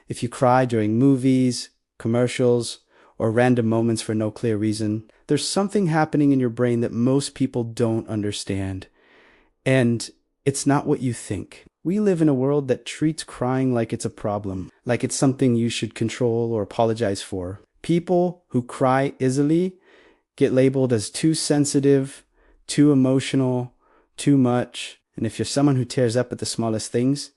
If you cry during movies, commercials, or random moments for no clear reason, there's something happening in your brain that most people don't understand. And it's not what you think. We live in a world that treats crying like it's a problem, like it's something you should control or apologize for. People who cry easily get labeled as too sensitive, too emotional, too much. And if you're someone who tears up at the smallest things,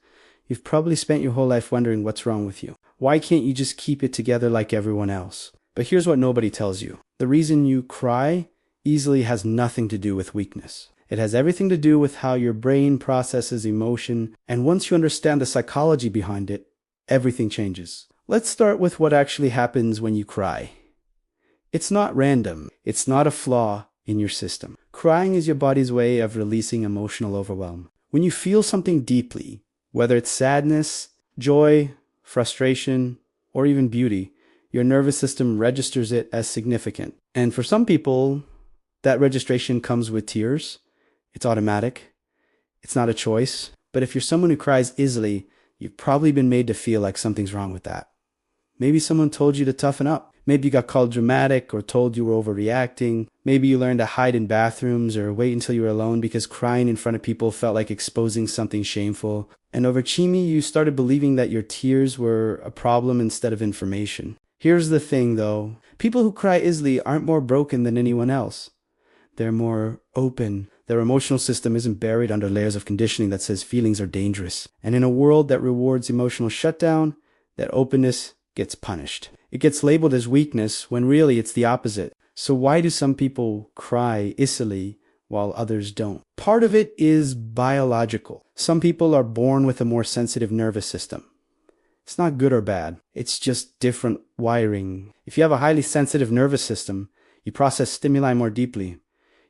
you've probably spent your whole life wondering what's wrong with you. Why can't you just keep it together like everyone else? But here's what nobody tells you. The reason you cry easily has nothing to do with weakness. It has everything to do with how your brain processes emotion, and once you understand the psychology behind it, everything changes. Let's start with what actually happens when you cry. It's not random. It's not a flaw in your system. Crying is your body's way of releasing emotional overwhelm. When you feel something deeply, whether it's sadness, joy, frustration, or even beauty, your nervous system registers it as significant. And for some people, that registration comes with tears. It's automatic. It's not a choice. But if you're someone who cries easily, you've probably been made to feel like something's wrong with that. Maybe someone told you to toughen up. Maybe you got called dramatic or told you were overreacting. Maybe you learned to hide in bathrooms or wait until you were alone because crying in front of people felt like exposing something shameful. And over Chimi, you started believing that your tears were a problem instead of information. Here's the thing, though. People who cry easily aren't more broken than anyone else. They're more open. Their emotional system isn't buried under layers of conditioning that says feelings are dangerous. And in a world that rewards emotional shutdown, that openness gets punished. It gets labeled as weakness when really it's the opposite. So why do some people cry easily while others don't? Part of it is biological. Some people are born with a more sensitive nervous system. It's not good or bad. It's just different wiring. If you have a highly sensitive nervous system, you process stimuli more deeply.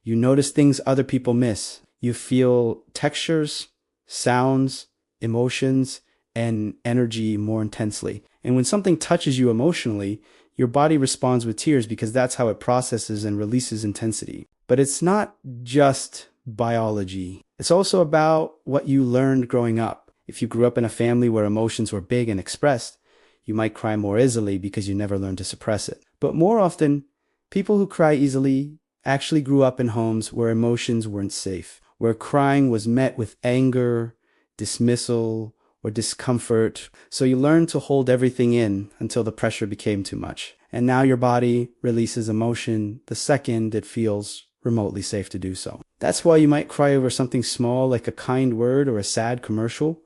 You notice things other people miss. You feel textures, sounds, emotions, and energy more intensely. And when something touches you emotionally, your body responds with tears because that's how it processes and releases intensity. But it's not just biology. It's also about what you learned growing up. If you grew up in a family where emotions were big and expressed, you might cry more easily because you never learned to suppress it. But more often, people who cry easily actually grew up in homes where emotions weren't safe, where crying was met with anger, dismissal, or discomfort. So you learned to hold everything in until the pressure became too much. And now your body releases emotion the second it feels remotely safe to do so. That's why you might cry over something small like a kind word or a sad commercial.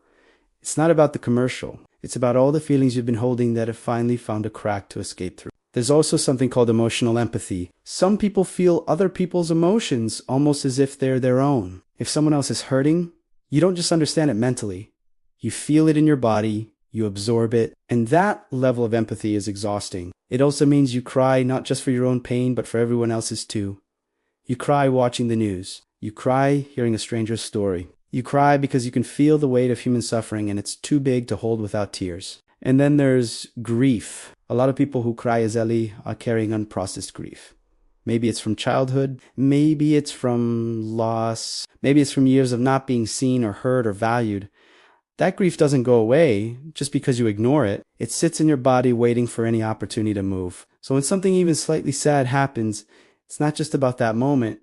It's not about the commercial. It's about all the feelings you've been holding that have finally found a crack to escape through. There's also something called emotional empathy. Some people feel other people's emotions almost as if they're their own. If someone else is hurting, you don't just understand it mentally. You feel it in your body, you absorb it, and that level of empathy is exhausting. It also means you cry not just for your own pain, but for everyone else's too. You cry watching the news. You cry hearing a stranger's story. You cry because you can feel the weight of human suffering and it's too big to hold without tears. And then there's grief. A lot of people who cry easily are carrying unprocessed grief. Maybe it's from childhood. Maybe it's from loss. Maybe it's from years of not being seen or heard or valued. That grief doesn't go away just because you ignore it. It sits in your body waiting for any opportunity to move. So when something even slightly sad happens, it's not just about that moment.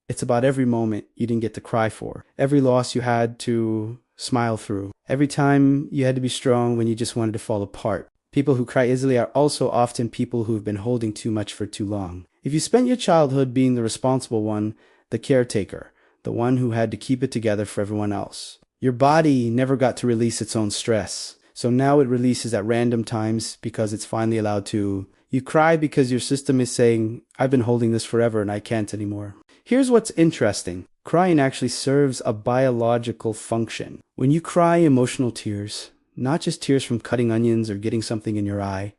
It's about every moment you didn't get to cry for. Every loss you had to smile through. Every time you had to be strong when you just wanted to fall apart. People who cry easily are also often people who've been holding too much for too long. If you spent your childhood being the responsible one, the caretaker, the one who had to keep it together for everyone else, your body never got to release its own stress. So now it releases at random times because it's finally allowed to. You cry because your system is saying, I've been holding this forever and I can't anymore. Here's what's interesting. Crying actually serves a biological function. When you cry emotional tears, not just tears from cutting onions or getting something in your eye,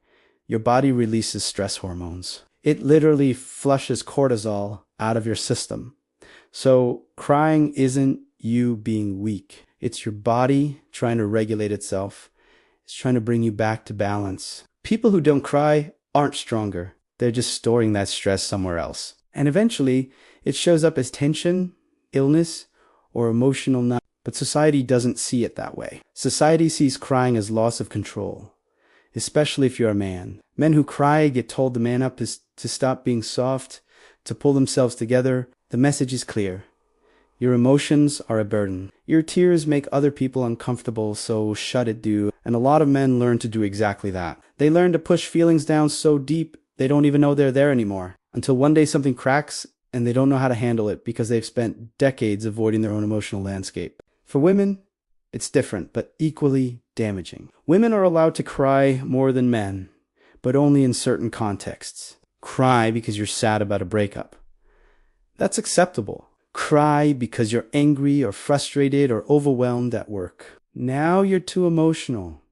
your body releases stress hormones. It literally flushes cortisol out of your system. So crying isn't you being weak. It's your body trying to regulate itself. It's trying to bring you back to balance. People who don't cry aren't stronger. They're just storing that stress somewhere else. And eventually, it shows up as tension, illness, or emotional numbness. But society doesn't see it that way. Society sees crying as loss of control. especially if you're a man. Men who cry get told to man up, is to stop being soft, to pull themselves together. The message is clear. Your emotions are a burden. Your tears make other people uncomfortable, so shut it, dude. And a lot of men learn to do exactly that. They learn to push feelings down so deep they don't even know they're there anymore. Until one day something cracks and they don't know how to handle it because they've spent decades avoiding their own emotional landscape. For women, it's different, but equally damaging. Women are allowed to cry more than men, but only in certain contexts. Cry because you're sad about a breakup. That's acceptable. Cry because you're angry or frustrated or overwhelmed at work. Now you're too emotional.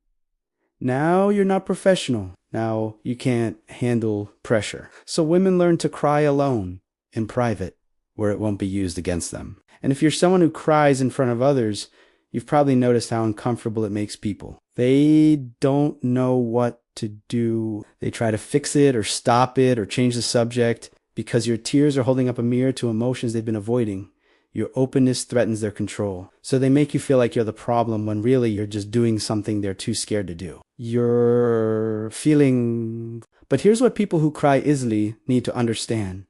Now you're not professional. Now you can't handle pressure. So women learn to cry alone, in private, where it won't be used against them. And if you're someone who cries in front of others, you've probably noticed how uncomfortable it makes people. They don't know what to do. They try to fix it or stop it or change the subject because your tears are holding up a mirror to emotions they've been avoiding. Your openness threatens their control. So they make you feel like you're the problem when really you're just doing something they're too scared to do. You're feeling... But here's what people who cry easily need to understand.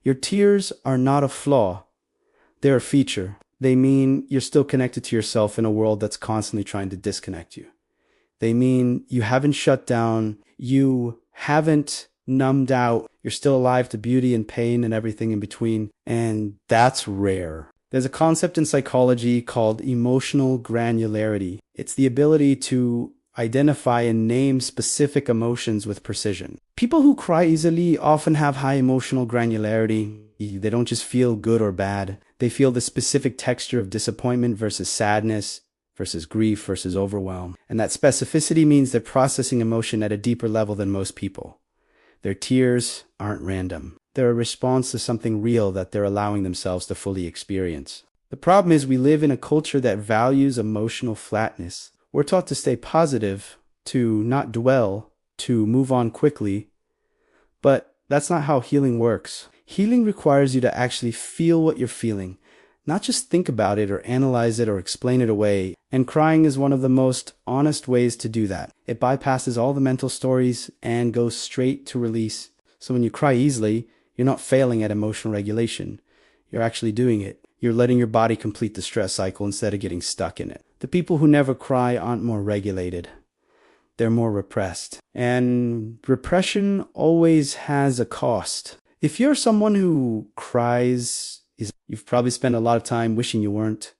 Your tears are not a flaw. They're a feature. They mean you're still connected to yourself in a world that's constantly trying to disconnect you. They mean you haven't shut down. You haven't numbed out. You're still alive to beauty and pain and everything in between. And that's rare. There's a concept in psychology called emotional granularity. It's the ability to identify and name specific emotions with precision. People who cry easily often have high emotional granularity. They don't just feel good or bad. They feel the specific texture of disappointment versus sadness, versus grief versus overwhelm. And that specificity means they're processing emotion at a deeper level than most people. Their tears aren't random. They're a response to something real that they're allowing themselves to fully experience. The problem is we live in a culture that values emotional flatness. We're taught to stay positive, to not dwell, to move on quickly. But that's not how healing works. Healing requires you to actually feel what you're feeling, not just think about it or analyze it or explain it away. And crying is one of the most honest ways to do that. It bypasses all the mental stories and goes straight to release. So when you cry easily, you're not failing at emotional regulation. You're actually doing it. You're letting your body complete the stress cycle instead of getting stuck in it. The people who never cry aren't more regulated. They're more repressed. And repression always has a cost. If you're someone who cries, you've probably spent a lot of time wishing you weren't,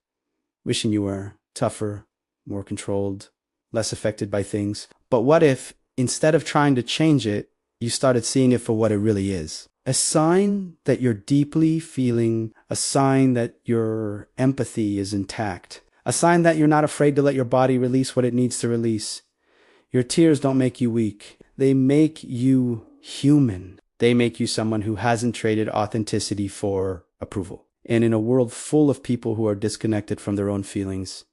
wishing you were tougher, more controlled, less affected by things. But what if, instead of trying to change it, you started seeing it for what it really is? A sign that you're deeply feeling, a sign that your empathy is intact, a sign that you're not afraid to let your body release what it needs to release. Your tears don't make you weak. They make you human. They make you someone who hasn't traded authenticity for approval. And in a world full of people who are disconnected from their own feelings,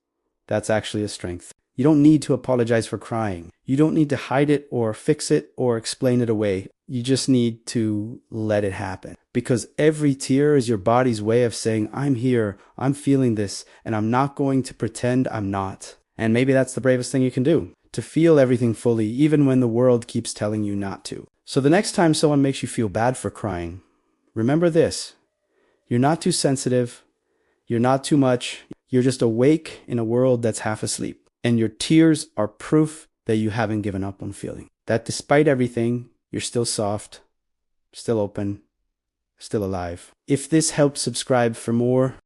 that's actually a strength. You don't need to apologize for crying. You don't need to hide it or fix it or explain it away. You just need to let it happen. Because every tear is your body's way of saying, I'm here, I'm feeling this, and I'm not going to pretend I'm not. And maybe that's the bravest thing you can do, to feel everything fully, even when the world keeps telling you not to. So the next time someone makes you feel bad for crying, remember this. You're not too sensitive. You're not too much. You're just awake in a world that's half asleep. And your tears are proof that you haven't given up on feeling. That despite everything, you're still soft, still open, still alive. If this helped, subscribe for more.